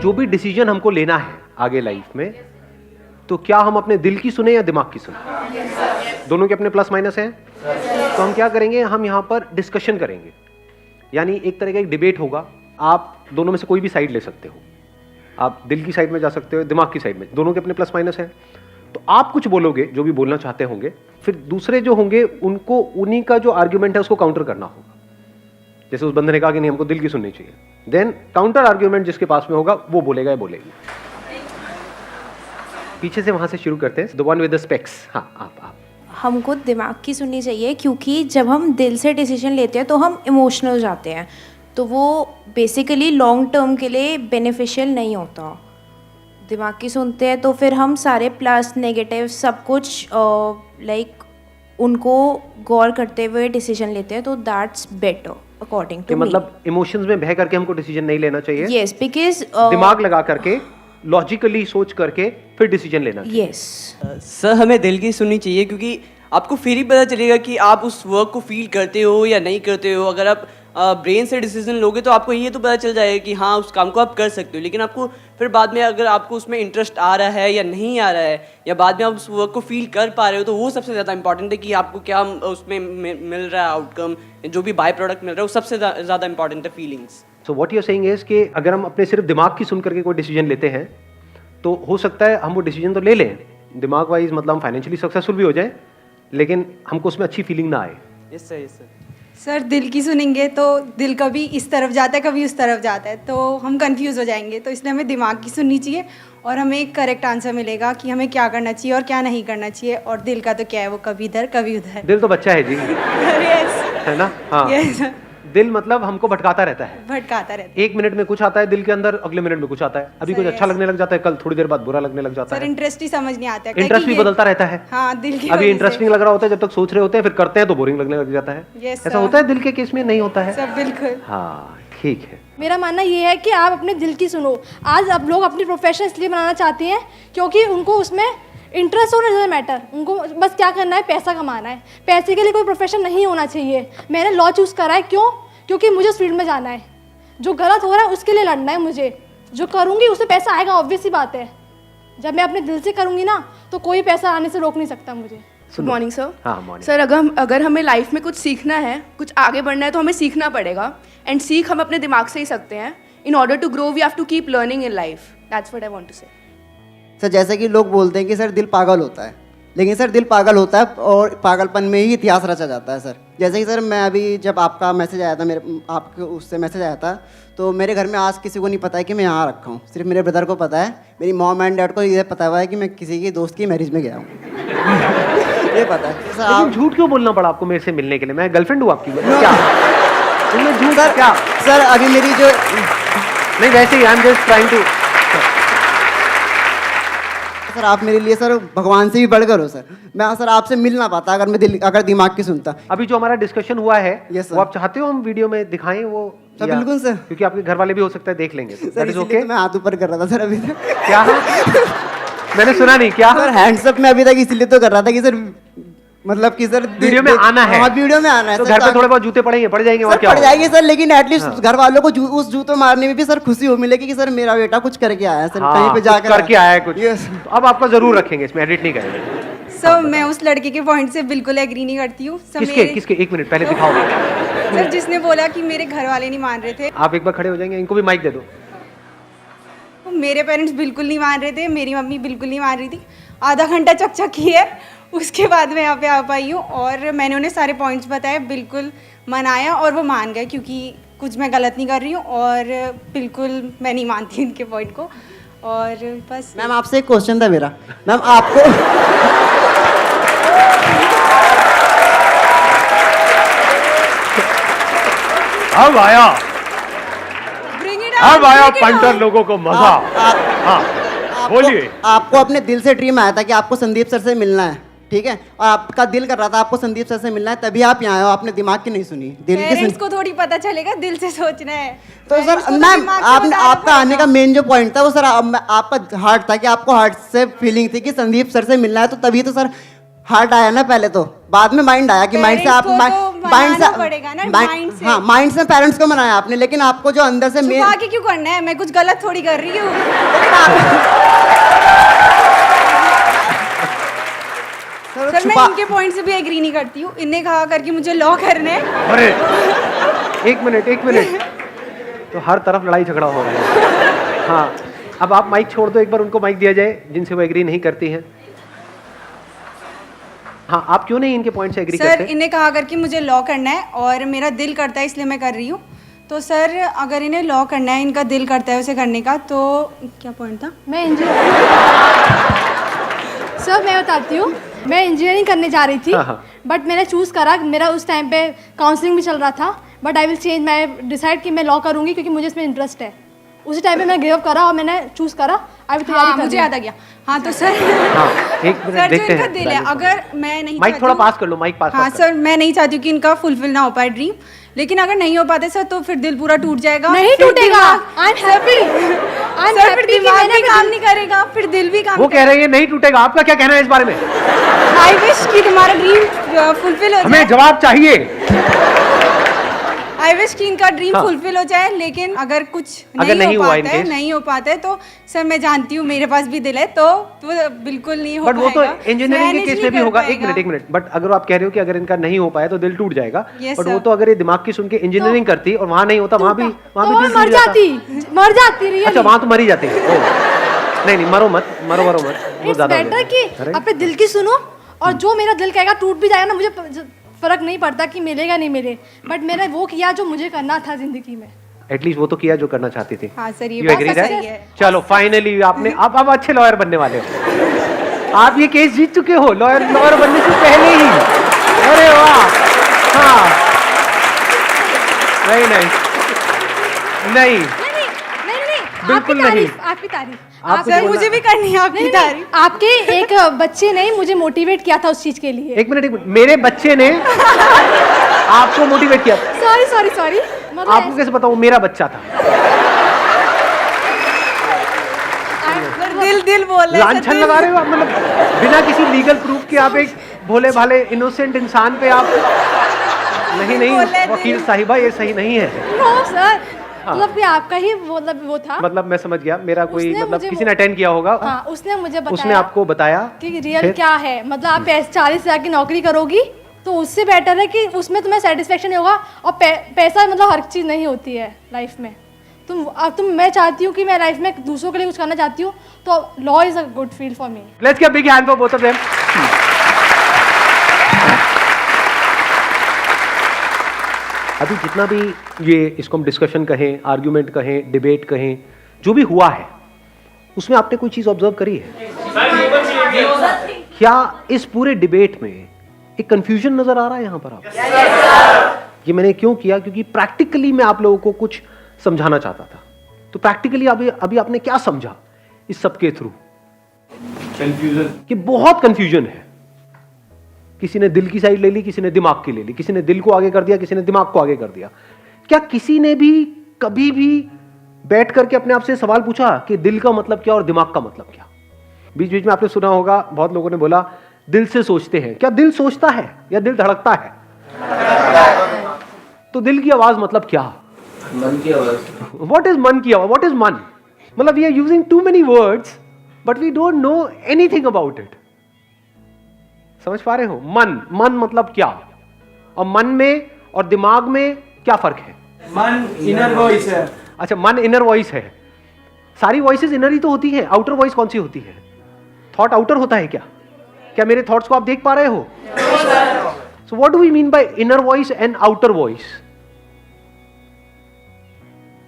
जो भी डिसीजन हमको लेना है आगे लाइफ में, तो क्या हम अपने दिल की सुने या दिमाग की सुने? दोनों के अपने प्लस माइनस हैं। तो हम क्या करेंगे, हम यहाँ पर डिस्कशन करेंगे, यानी एक तरह का एक डिबेट होगा। आप दोनों में से कोई भी साइड ले सकते हो, आप दिल की साइड में जा सकते हो, दिमाग की साइड में, दोनों के अपने प्लस माइनस हैं। तो आप कुछ बोलोगे जो भी बोलना चाहते होंगे, फिर दूसरे जो होंगे उनको उन्हीं का जो आर्ग्यूमेंट है उसको काउंटर करना होगा। जैसे उस बंदे ने कहा कि नहीं हमको दिल की सुननी चाहिए, देन काउंटर आर्ग्यूमेंट जिसके पास में होगा वो बोलेगा या बोलेगी। पीछे से वहां से शुरू करते हैं, the one with the specs. हाँ, आप हमको दिमाग की सुननी चाहिए, क्योंकि जब हम दिल से डिसीजन लेते हैं तो हम इमोशनल हो जाते हैं, तो वो बेसिकली लॉन्ग टर्म के लिए बेनिफिशियल नहीं होता। दिमाग की सुनते हैं तो फिर हम सारे प्लस नेगेटिव सब कुछ लाइक उनको गौर करते हुए डिसीजन लेते हैं, तो that's better according to me. मतलब इमोशंस में बह करके हमको डिसीजन नहीं लेना चाहिए। यस, बिकॉज दिमाग लगा करके लॉजिकली सोच करके फिर डिसीजन लेना चाहिए। यस सर, हमें दिल की सुननी चाहिए, क्योंकि आपको फिर ही पता चलेगा कि आप उस वर्क को फील करते हो या नहीं करते हो। अगर आप ब्रेन से डिसीजन लोगे तो आपको ये तो पता चल जाएगा कि हाँ उस काम को आप कर सकते हो, लेकिन आपको फिर बाद में अगर आपको उसमें इंटरेस्ट आ रहा है या नहीं आ रहा है, या बाद में आप उस वर्क को फील कर पा रहे हो, तो वो सबसे ज़्यादा इंपॉर्टेंट है कि आपको क्या उसमें मिल रहा है आउटकम, जो भी बाय प्रोडक्ट मिल रहा है, वो सबसे ज़्यादा इंपॉर्टेंट है feelings. So what you are saying is कि अगर हम अपने सिर्फ दिमाग की सुन करके कोई डिसीजन लेते हैं तो हो सकता है हम वो डिसीजन तो ले लें दिमाग वाइज, मतलब हम फाइनेंशियली सक्सेसफुल भी हो जाएं, लेकिन हमको उसमें अच्छी फीलिंग ना आए। Yes sir, yes sir. Sir दिल की सुनेंगे तो दिल कभी इस तरफ जाता है कभी उस तरफ जाता है, तो हम कंफ्यूज हो जाएंगे, तो इसलिए हमें दिमाग की सुननी चाहिए और हमें एक करेक्ट आंसर मिलेगा कि हमें क्या करना चाहिए और क्या नहीं करना चाहिए। और दिल का तो क्या है, वो कभी इधर कभी उधर। दिल तो बच्चा है जी, यस है ना? हाँ, यस दिल मतलब हमको भटकाता रहता है, भटकाता रहता एक मिनट में कुछ आता है दिल के अंदर, अगले मिनट में कुछ आता है। अभी सर, कुछ अच्छा yes. लगने लग जाता है, कल थोड़ी देर बाद बुरा लगने लग है जाता सर। है। इंटरेस्ट ही समझ नहीं आता है, इंटरेस्ट भी बदलता रहता है। हाँ, दिल की अभी वजह से। इंटरेस्टिंग लग रहा होता है जब तक सोच रहे होते हैं, फिर करते हैं तो बोरिंग लगने लग जाता है। Yes, ऐसा sir. होता है दिल के केस में, नहीं होता है? सब बिल्कुल। हाँ ठीक है। मेरा मानना ये है कि आप अपने दिल की सुनो। आज अब लोग अपनी प्रोफेशन इसलिए बनाना चाहते हैं क्योंकि उनको उसमें इंटरेस्ट होना ज़्यादा मैटर, उनको बस क्या करना है, पैसा कमाना है। पैसे के लिए कोई प्रोफेशन नहीं होना चाहिए। मैंने लॉ चूज़ करा है, क्यों? क्योंकि मुझे उस फील्ड में जाना है, जो गलत हो रहा है उसके लिए लड़ना है मुझे। जो करूँगी उससे पैसा आएगा, ऑब्वियस सी बात है। जब मैं अपने दिल से करूँगी ना तो कोई पैसा आने से रोक नहीं सकता मुझे। Good morning sir. हाँ मॉर्निंग। सर, अगर हमें लाइफ में कुछ सीखना है, कुछ आगे बढ़ना है, तो हमें सीखना पड़ेगा। एंड सीख हम अपने दिमाग से ही सकते हैं। In order to grow we have to keep learning in life. That's what I want to say. Sir जैसे कि लोग बोलते हैं कि सर दिल पागल होता है, लेकिन सर दिल पागल होता है और पागलपन में ही इतिहास रचा जाता है। सर जैसे कि सर मैं अभी जब आपका मैसेज आया था, मेरे आपके उससे मैसेज आया था, तो मेरे घर में आज किसी को नहीं पता है कि मैं यहाँ रखा हूँ। सिर्फ मेरे ब्रदर को पता है, मेरी मॉम एंड डैड को ये पता हुआ है कि मैं किसी की दोस्त की मैरिज में गया हूँ। ये पता है सर। लेकिन झूठ क्यों बोलना पड़ा आपको मेरे से मिलने के लिए? मैं गर्लफ्रेंड हूँ आपकी, क्या तुमने झूठ सर क्या? सर अभी मेरी जो नहीं वैसे ही I am just trying to. Sir आप मेरे लिए सर भगवान से भी बढ़कर हो सर। मैं सर आपसे मिल ना पाता अगर दिमाग की सुनता। अभी जो हमारा डिस्कशन हुआ है Yes, sir. वो आप चाहते हो हम वीडियो में दिखाएं वो? सर या- बिल्कुल सर। क्योंकि आपके घर वाले भी हो सकता है देख लेंगे, तो सर that is इसलिए okay? तो मैं हाथ ऊपर कर रहा था सर अभी तक। क्या है? मैंने सुना नहीं क्या? सर हैंड्स अप में अभी तक इसलिए तो कर रहा था कि सर मतलब कि सर वीडियो में आना है। हाँ वीडियो में आना है तो सर। घर पे थोड़े बहुत जूते पड़ेंगे, पड़ जाएंगे और सर क्या पड़ होगा? जाएंगे सर, लेकिन एटलीस्ट घर वालों को उस जूते मारने में भी सर खुशी हो मिलेगी कि सर मेरा बेटा कुछ करके आया है सर, हाँ, कहीं पे कुछ जाकर करके आया है कुछ। Yes. तो अब आपका जरूर रखेंगे, इसमें एडिट नहीं करेंगे। सर मैं उस लड़के के पॉइंट से बिल्कुल एग्री नहीं करती हूँ। सर किसके किसके? एक मिनट पहले दिखाओ। सर जिसने बोला कि मेरे घर वाले नहीं मान रहे थे, आप एक बार खड़े हो जाएंगे, इनको भी माइक दे दो। मेरे पेरेंट्स बिल्कुल नहीं मान रहे थे, मेरी मम्मी बिल्कुल नहीं मान रही थी। आधा घंटा चकचक की है, उसके बाद मैं यहाँ पे आ पाई हूँ और मैंने उन्हें सारे पॉइंट्स बताए, बिल्कुल मनाया और वो मान गए, क्योंकि कुछ मैं गलत नहीं कर रही हूँ और बिल्कुल मैं नहीं मानती इनके पॉइंट को। और बस मैम आपसे एक क्वेश्चन था मेरा। मैम आपको अब आया, Bring it अब on, आया bring it पंटर on। लोगों को मजा। हाँ बोलिए। आपको अपने दिल से ड्रीम आया था कि आपको संदीप सर से मिलना है, ठीक है, और आपका दिल कर रहा था आपको संदीप सर से मिलना है, तभी आप यहाँ आए हो। आपने दिमाग की नहीं सुनी, दिल की पेरेंट्स सुनी। को थोड़ी पता चलेगा, दिल से सोचना है। तो Parents सर को तो मैम दिमाग से आपने बताना आपका आने पड़ेगा। का मेन जो पॉइंट था वो सर आपका हार्ट था कि आपको हार्ट से फीलिंग थी कि संदीप सर से मिलना है, तो तभी तो सर हार्ट आया ना पहले, तो बाद में माइंड आया कि माइंड से आप Parents को तो मनाना पड़ेगा ना, mind से। हाँ, माइंड से पेरेंट्स को मनाया आपने, लेकिन आपको जो अंदर से छुपा के क्यों करना है? मैं कुछ गलत थोड़ी कर रही हूँ। सर मैं इनके पॉइंट से भी एग्री नहीं करती हूँ। इनने कहा करके मुझे लॉ करने हैं। अरे एक मिनट, तो हर तरफ लड़ाई झगड़ा हो रहा है। हाँ, अब आप माइक छोड़ दो, एक बार उनको माइक दिया जाए जिनसे वो एग्री नहीं करती हैं। हाँ, आप क्यों नहीं इनके पॉइंट से एग्री सर करते? इन्हें कहा करके मुझे लॉ करना है और मेरा दिल करता है इसलिए मैं कर रही हूँ। तो सर अगर इन्हें लॉ करना है, इनका दिल करता है उसे करने का, तो क्या पॉइंट था? मैं सर मैं बताती हूँ, मैं इंजीनियरिंग करने जा रही थी, हाँ। बट मैंने चूज़ करा, मेरा उस टाइम पे काउंसलिंग भी चल रहा था, बट आई विल चेंज, मैं डिसाइड कि मैं लॉ करूँगी क्योंकि मुझे इसमें इंटरेस्ट है। उसी टाइम पे मैं गिव अप करा और मैंने चूज़ करा, आई विल तैयारी कर मुझे याद आ गया। हाँ तो सर हाँ, एक मिनट सर जो देखते इनका हैं। दिल है, अगर मैं नहीं माइक चाहती थोड़ा हूँ- पास कर लो, माइक पास हाँ कर। सर मैं नहीं चाहती हूँ कि इनका फुलफिल ना हो पाए ड्रीम, लेकिन अगर नहीं हो पाते सर तो फिर दिल पूरा टूट जाएगा। नहीं फिर टूटेगा, दिमाग- आई एम हैप्पी, सर फिर दिमाग भी काम नहीं करेगा, फिर दिल भी काम वो कह रहे हैं नहीं टूटेगा, आपका क्या कहना है इस बारे में? आई विश कि तुम्हारा ड्रीम फुलफिल हो हमें जाए। जवाब चाहिए। आई विश कि इनका ड्रीम हाँ। फुलफिल हो जाए, लेकिन अगर कुछ अगर नहीं हो हुआ पाता है, in case? नहीं हो पाता है तो सर मैं जानती हूँ मेरे पास भी दिल है, तो बिल्कुल नहीं हो बट वो तो पाएगा। इंजीनियरिंग के Manage केस नहीं में भी कर होगा। पाएगा। एक मिनट, बट अगर आप कह रहे हो कि अगर इनका नहीं हो पाया तो दिल टूट जाएगा, Yes, बट वो sir. तो अगर ये दिमाग की सुन के इंजीनियरिंग करती और वहां नहीं होता, वहां भी तो दिल मर टूट जाता। मर जाती अच्छा, रियली। वहां तो मरी जाती है। ओह, नहीं मरो मत, मरो मत, वो इट्स ज्यादा हो बेटर जाएगा। कि अरे, अपने दिल की सुनो, और जो मेरा दिल कहेगा टूट भी जाएगा ना, मुझे फर्क नहीं पड़ता कि मिलेगा नहीं मिले, बट मैंने वो किया जो मुझे करना था जिंदगी में। एटलीस्ट वो तो किया जो करना चाहती थी। हाँ सर ये You बात agree तो that? सही है। चलो फाइनली आपने अब अच्छे लॉयर बनने वाले हो। आप ये केस जीत चुके हो लॉयर बनने से पहले ही। अरे वाह, हाँ, नहीं नहीं, बिल्कुल नहीं। आपकी तारीफ आपको सर बोलना- मुझे भी करनी है आपकी तारीफ। आपके एक बच्चे ने मुझे मोटिवेट किया था उस चीज के लिए। एक मिनट, मेरे बच्चे ने आपको मोटिवेट किया? सॉरी आपको कैसे पता वो मेरा बच्चा था? सर दिल बोल रहे हैं, सर, लांछन दिल। लगा रहे हो आप, मतलब बिना किसी लीगल प्रूफ के आप एक भोले भाले इनोसेंट इंसान पे आप नहीं बोले वकील दिल। साहिबा ये सही नहीं है। नो सर, मतलब कि आपका ही वो था। मतलब मैं समझ गया, मेरा कोई उसने मतलब मुझे किसी ने अटेंड किया होगा। हाँ, उसने मुझे बताया, उसने आपको बताया कि रियल फिर? क्या है, मतलब आप 40,000 की नौकरी करोगी तो उससे बेटर है कि उसमें तुम्हें सेटिस्फेक्शन नहीं होगा, और पैसा मतलब हर चीज़ नहीं होती है लाइफ में। मैं चाहती हूँ कि मैं लाइफ में दूसरों के लिए कुछ करना चाहती हूँ, तो law is a good field for me. Let's give big hand for both of them. अभी जितना भी ये इसको हम डिस्कशन कहें, आर्ग्यूमेंट कहें, डिबेट कहें, जो भी हुआ है उसमें आपने कोई चीज ऑब्जर्व करी है क्या? इस पूरे डिबेट में एक कंफ्यूजन नजर आ रहा है यहां पर आपको? ये मैंने क्यों किया, क्योंकि प्रैक्टिकली मैं आप लोगों को कुछ समझाना चाहता था। तो प्रैक्टिकली अभी आपने क्या समझा इस सब के थ्रू? कंफ्यूजन, कि बहुत कंफ्यूजन है। किसी ने दिल की साइड ले ली, किसी ने दिमाग की ले ली, किसी ने दिल को आगे कर दिया, किसी ने दिमाग को आगे कर दिया। क्या किसी ने भी कभी भी बैठ करके अपने आप से सवाल पूछा कि दिल का मतलब क्या और दिमाग का मतलब क्या? बीच बीच में आपने सुना होगा, बहुत लोगों ने बोला दिल से सोचते हैं। क्या दिल सोचता है या दिल धड़कता है? तो दिल की आवाज मतलब क्या? मन की आवाज। व्हाट इज मन की आवाज? व्हाट इज मन? मतलब we are using too many words but we don't know anything about it. समझ पा रहे हो? मन मतलब क्या, और मन में और दिमाग में क्या फर्क है? मन इनर वॉइस है। अच्छा, मन इनर वॉइस है। सारी वॉइसेस इनर ही तो होती है, आउटर वॉइस कौन सी होती है? थॉट आउटर होता है क्या? क्या मेरे थॉट्स को आप देख पा रहे हो? So what do we mean by inner voice and outer voice?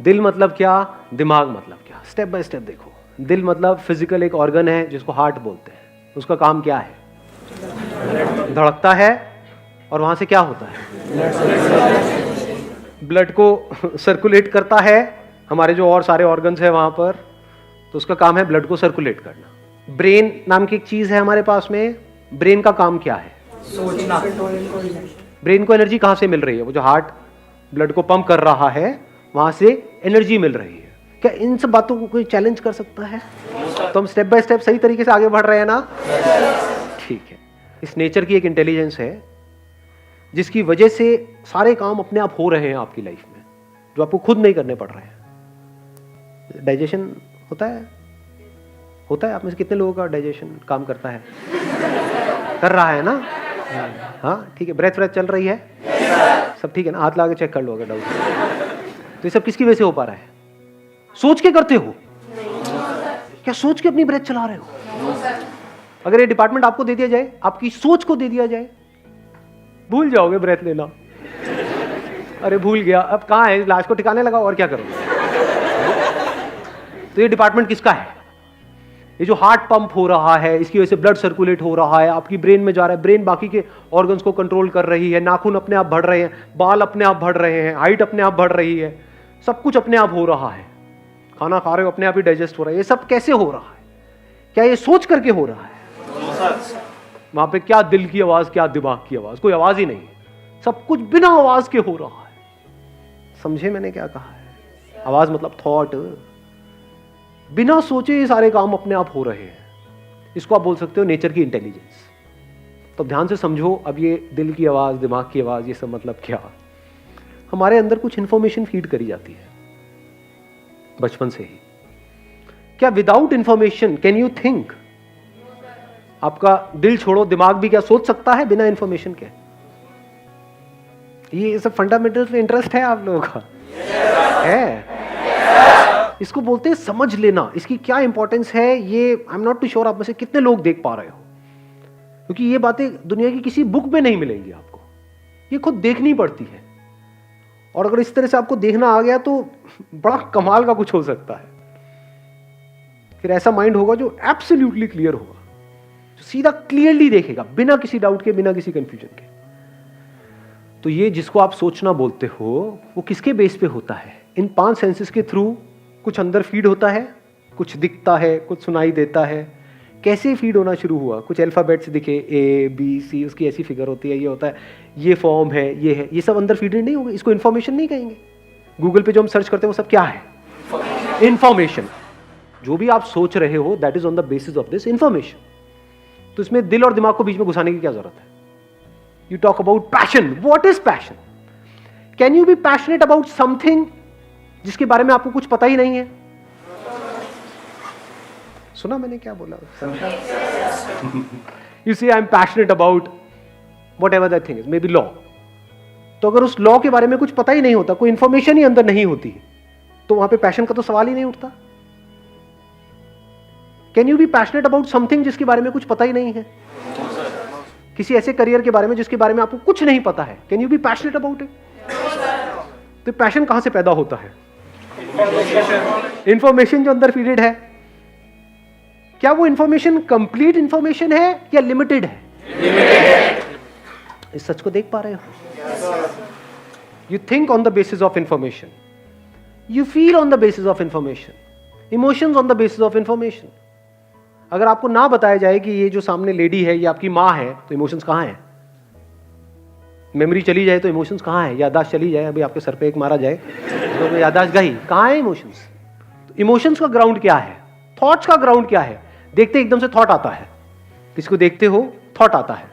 दिल मतलब क्या, दिमाग मतलब क्या? स्टेप बाय स्टेप देखो। दिल मतलब फिजिकल एक ऑर्गन है जिसको हार्ट बोलते हैं। उसका काम क्या है? धड़कता है, और वहां से क्या होता है? ब्लड को सर्कुलेट करता है। हमारे जो और सारे ऑर्गन्स है वहां पर, तो उसका काम है ब्लड को सर्कुलेट करना। ब्रेन नाम की एक चीज है हमारे पास में। ब्रेन का काम क्या है? सोचना। ब्रेन को एनर्जी कहां से मिल रही है? वो जो हार्ट ब्लड को पंप कर रहा है वहां से एनर्जी मिल रही है। क्या इन सब बातों को कोई चैलेंज कर सकता है? तो हम स्टेप बाय स्टेप सही तरीके से आगे बढ़ रहे हैं ना? ठीक है। इस नेचर की एक इंटेलिजेंस है जिसकी वजह से सारे काम अपने आप हो रहे हैं आपकी लाइफ में, जो आपको खुद नहीं करने पड़ रहे हैं। डाइजेशन होता है आप में से कितने लोगों का डाइजेशन काम करता है? कर रहा है ना? हाँ ठीक है। ब्रेथ चल रही है? सब ठीक है ना? हाथ ला के चेक कर लो अगर डाउट है। तो ये सब किसकी वजह से हो पा रहा है? सोच के करते हो क्या? सोच के अपनी ब्रेथ चला रहे हो? अगर ये डिपार्टमेंट आपको दे दिया जाए, आपकी सोच को दे दिया जाए, भूल जाओगे ब्रेथ लेना। अरे भूल गया, अब कहाँ है? लाश को ठिकाने लगा और क्या करोगे? तो ये डिपार्टमेंट किसका है? ये जो हार्ट पंप हो रहा है, इसकी वजह से ब्लड सर्कुलेट हो रहा है, आपकी ब्रेन में जा रहा है, ब्रेन बाकी के ऑर्गन्स को कंट्रोल कर रही है, नाखून अपने आप बढ़ रहे हैं, बाल अपने आप बढ़ रहे हैं, हाइट अपने आप बढ़ रही है, सब कुछ अपने आप हो रहा है। खाना खा रहे हो अपने आप ही डाइजेस्ट हो रहा है। ये सब कैसे हो रहा है? क्या ये सोच करके हो रहा है? वहां पे क्या दिल की आवाज, क्या दिमाग की आवाज? कोई आवाज ही नहीं, सब कुछ बिना आवाज के हो रहा है। समझे मैंने क्या कहा है? आवाज मतलब थॉट। बिना सोचे ये सारे काम अपने आप हो रहे हैं। इसको आप बोल सकते हो नेचर की इंटेलिजेंस। तो ध्यान से समझो, अब ये दिल की आवाज, दिमाग की आवाज, ये सब मतलब क्या? हमारे अंदर कुछ इंफॉर्मेशन फीड करी जाती है बचपन से ही। क्या without information can you think? आपका दिल छोड़ो, दिमाग भी क्या सोच सकता है बिना इंफॉर्मेशन के? ये सब फंडामेंटल इंटरेस्ट है आप लोगों का? है। इसको बोलते हैं समझ लेना। इसकी क्या इंपॉर्टेंस है ये I am not too sure आप में से कितने लोग देख पा रहे हो, क्योंकि ये बातें दुनिया की किसी बुक में नहीं मिलेंगी आपको, ये खुद देखनी पड़ती है। और अगर इस तरह से आपको देखना आ गया तो बड़ा कमाल का कुछ हो सकता है। फिर ऐसा माइंड होगा जो एब्सोल्युटली क्लियर होगा, जो सीधा क्लियरली देखेगा बिना किसी डाउट के, बिना किसी कंफ्यूजन के। तो ये जिसको आप सोचना बोलते हो, वो किसके बेस पे होता है? इन 5 सेंसेस के थ्रू कुछ अंदर फीड होता है, कुछ दिखता है, कुछ सुनाई देता है। कैसे फीड होना शुरू हुआ? कुछ अल्फाबेट्स दिखे, ए बी सी, उसकी ऐसी फिगर होती है, ये होता है, ये फॉर्म है, ये है, ये सब अंदर फीडेड नहीं होगा। इसको इन्फॉर्मेशन नहीं कहेंगे। गूगल पे जो हम सर्च करते हैं वो सब क्या है? इन्फॉर्मेशन। जो भी आप सोच रहे हो that is on the basis of this information. तो इसमें दिल और दिमाग को बीच में घुसाने की क्या जरूरत है? You talk about passion. What is passion? Can you be passionate about something जिसके बारे में आपको कुछ पता ही नहीं है? सुना मैंने क्या बोला? You see I am passionate about whatever that thing is, maybe law. तो अगर उस लॉ के बारे में कुछ पता ही नहीं होता, कोई इंफॉर्मेशन ही अंदर नहीं होती, तो वहां पे पैशन का तो सवाल ही नहीं उठता। Can you be passionate about something जिसके बारे में कुछ पता ही नहीं है? किसी ऐसे करियर के बारे में जिसके बारे में आपको कुछ नहीं पता है, can you be passionate about it? तो पैशन कहां से पैदा होता है? इंफॉर्मेशन जो अंदर फीडेड है। क्या वो इंफॉर्मेशन कंप्लीट इंफॉर्मेशन है या लिमिटेड है? इस सच को देख पा रहे हो? You think on the basis of information, you feel on the basis of information, emotions on the basis of information. अगर आपको ना बताया जाए कि ये जो सामने लेडी है ये आपकी माँ है, तो इमोशंस कहाँ हैं? मेमोरी चली जाए तो इमोशंस कहाँ है? याददाश्त चली जाए, अभी आपके सर पे एक मारा जाए तो याददाश्त गई, कहाँ है इमोशंस? तो इमोशंस का ग्राउंड क्या है? थॉट्स का ग्राउंड क्या है? देखते एकदम से थॉट आता है, किसको देखते हो थॉट आता है,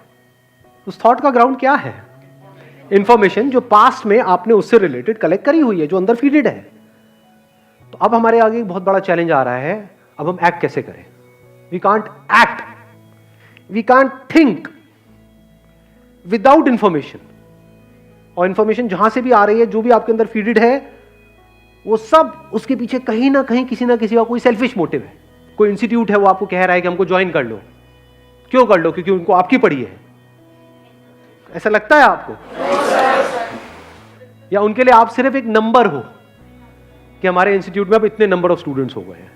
उस थॉट का ग्राउंड क्या है? इंफॉर्मेशन जो पास्ट में आपने उससे रिलेटेड कलेक्ट करी हुई है, जो अंदर फीडेड है। तो अब हमारे आगे एक बहुत बड़ा चैलेंज आ रहा है, अब हम एक्ट कैसे करें? We can't act, we can't think without information. और इंफॉर्मेशन जहां से भी आ रही है, जो भी आपके अंदर फीडेड है, वो सब उसके पीछे कहीं ना कहीं किसी ना किसी का कोई सेल्फिश मोटिव है। कोई इंस्टीट्यूट है वो आपको कह रहा है कि हमको ज्वाइन कर लो। क्यों कर लो? क्योंकि उनको आपकी पड़ी है। ऐसा लगता है आपको? या उनके लिए आप सिर्फ एक नंबर हो कि हमारे इंस्टीट्यूट में अब इतने नंबर ऑफ स्टूडेंट्स हो गए हैं,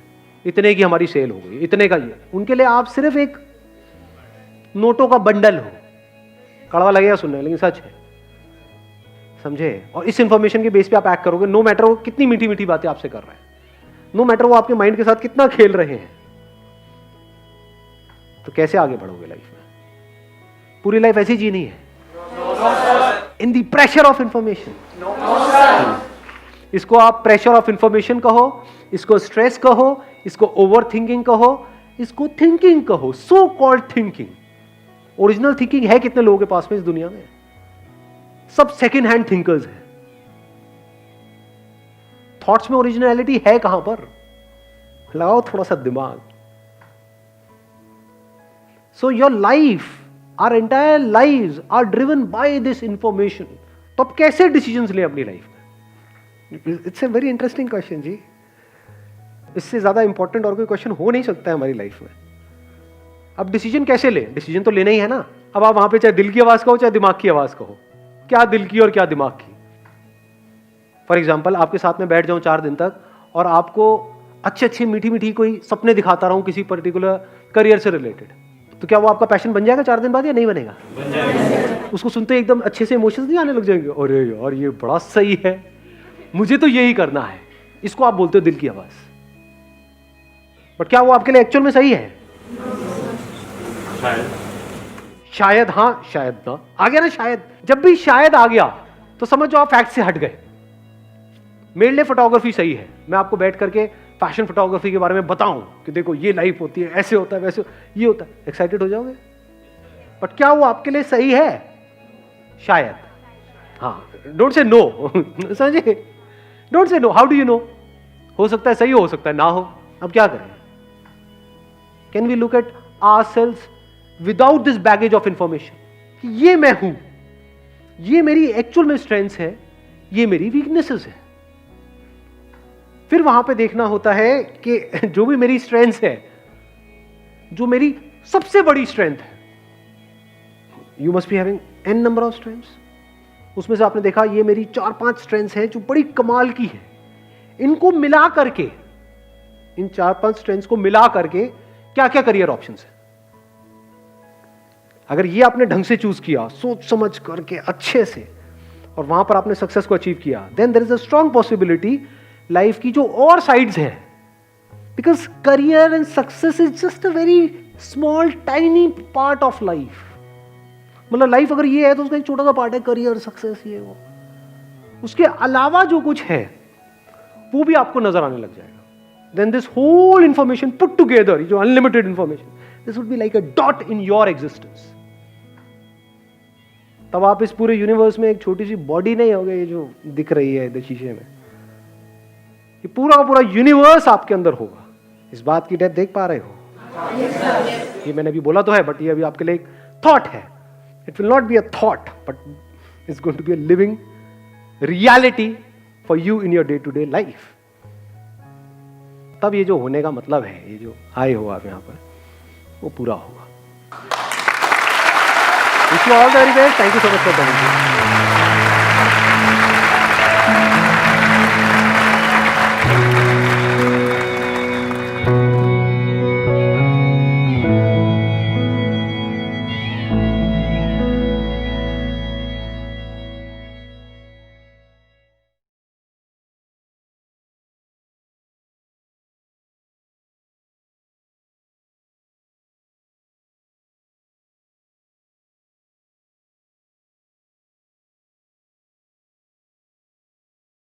इतने की हमारी सेल हो गई, इतने का ये। उनके लिए आप सिर्फ एक नोटों का बंडल हो। कड़वा लगेगा सुनने, लेकिन सच है, समझे? और इस इंफॉर्मेशन के बेस पे आप एक्ट करोगे, नो मैटर वो कितनी मीठी मीठी बातें आपसे कर रहे हैं, नो मैटर वो आपके माइंड के साथ कितना खेल रहे हैं। तो कैसे आगे बढ़ोगे लाइफ में? पूरी लाइफ ऐसी जीनी है इन दी प्रेशर ऑफ इंफॉर्मेशन। इसको आप प्रेशर ऑफ इंफॉर्मेशन कहो, इसको स्ट्रेस कहो, इसको ओवर थिंकिंग कहो, इसको थिंकिंग कहो, so called thinking. Original thinking है कितने लोगों के पास में इस दुनिया में? सब सेकेंड हैंड थिंकर्स हैं। थॉट्स में ओरिजिनलिटी है कहां पर? लगाओ थोड़ा सा दिमाग। So your life, our entire lives are driven by this information. तो अब कैसे डिसीजंस लें अपनी लाइफ में? It's a very interesting question जी। इससे ज्यादा इंपॉर्टेंट और कोई क्वेश्चन हो नहीं सकता है हमारी लाइफ में। अब डिसीजन कैसे लें? डिसीजन तो लेना ही है ना। अब आप वहां पे चाहे दिल की आवाज कहो चाहे दिमाग की आवाज कहो, क्या दिल की और क्या दिमाग की? फॉर एग्जाम्पल, आपके साथ में बैठ जाऊं 4 दिन तक और आपको अच्छे अच्छे मीठी मीठी कोई सपने दिखाता रहूं किसी पर्टिकुलर करियर से रिलेटेड, तो क्या वो आपका पैशन बन जाएगा 4 दिन बाद या नहीं बनेगा? बन जाएगा। उसको सुनते एकदम अच्छे से इमोशंस नहीं आने लग जाएंगे? अरे यार ये बड़ा सही है, मुझे तो यही करना है। इसको आप बोलते हो दिल की आवाज। बट क्या वो आपके लिए एक्चुअल में सही है? शायद हाँ, शायद ना। आ गया ना शायद। जब भी शायद आ गया तो समझो आप फैक्ट से हट गए। मेरे लिए फोटोग्राफी सही है, मैं आपको बैठ करके फैशन फोटोग्राफी के बारे में बताऊं कि देखो ये लाइफ होती है, ऐसे होता है, वैसे ये होता है, एक्साइटेड हो जाओगे। बट क्या वो आपके लिए सही है? शायद हाँ। डोंट से नो, समझे? Don't say no. How do you know? हो सकता है सही हो सकता है ना हो। अब क्या करें? Can we look at ourselves without this baggage of information कि ये मैं हूं, ये मेरी एक्चुअल में स्ट्रेंथ्स है, ये मेरी वीकनेसेस है। फिर वहां पे देखना होता है कि जो भी मेरी स्ट्रेंथ्स है, जो मेरी सबसे बड़ी स्ट्रेंथ है, you must be having n number of strengths. उसमें से आपने देखा ये मेरी 4-5 स्ट्रेंथ्स हैं जो बड़ी कमाल की है। इनको मिला करके, इन 4-5 स्ट्रेंथ्स को मिला करके क्या क्या करियर ऑप्शंस है। अगर ये आपने ढंग से चूज किया, सोच समझ करके अच्छे से, और वहां पर आपने सक्सेस को अचीव किया, then there is a strong possibility life की जो और साइड्स हैं, because career and success is just a very small tiny part of life. मतलब लाइफ अगर ये है तो उसका एक छोटा सा पार्ट है करियर, सक्सेस, ये वो। उसके अलावा जो कुछ है वो भी आपको नजर आने लग जाएगा। Then this whole information put together, जो unlimited information, this would be like a dot in your existence. तब आप इस पूरे यूनिवर्स में एक छोटी सी बॉडी नहीं होगे, ये जो दिख रही है इधर शीशे में, ये पूरा का पूरा यूनिवर्स आपके अंदर होगा। इस बात की डेप्थ देख पा रहे हो? ये मैंने अभी बोला तो है, बट ये अभी आपके लिए एक थॉट है। It will not be a thought, but it's going to be a living reality for you in your day to day life. तब ये जो होने का मतलब है, ये जो आए हो आप यहाँ पर, वो पूरा होगा। Wish you all the very best. Thank you so much for coming.